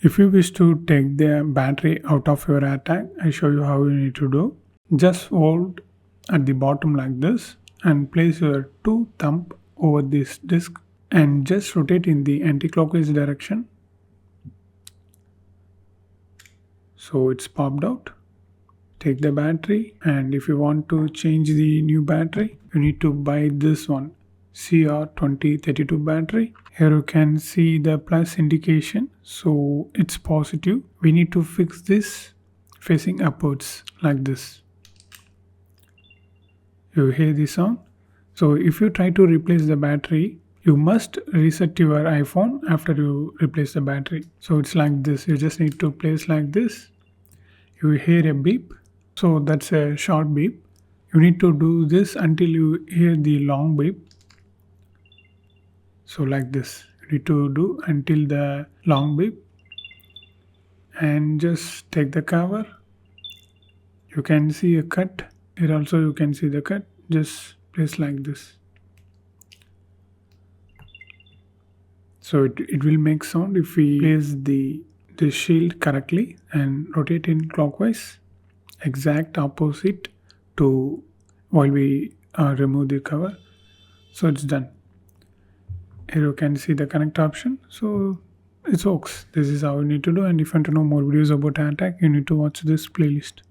If you wish to take the battery out of your airtag, I show you how you need to do. Just hold at the bottom like this and place your two thumb over this disc and just rotate in the anti-clockwise direction. So it's popped out. Take the battery, and if you want to change the new battery, you need to buy this one, CR2032 battery. Here you can see the plus indication, so it's positive. We need to fix this facing upwards like this. You hear the sound? So if you try to replace the battery, you must reset your iPhone after you replace the battery. So it's like this. You just need to place like this. You hear a beep. So that's a short beep. You need to do this until you hear the long beep. So like this. You need to do until the long beep. And just take the cover. You can see a cut. Here also you can see the cut. Just place like this. So it will make sound if we place the shield correctly and rotate in clockwise, exact opposite to while we remove the cover. So it's done. Here you can see the connect option. So it works. This is how you need to do, and if you want to know more videos about airtag, you need to watch this playlist.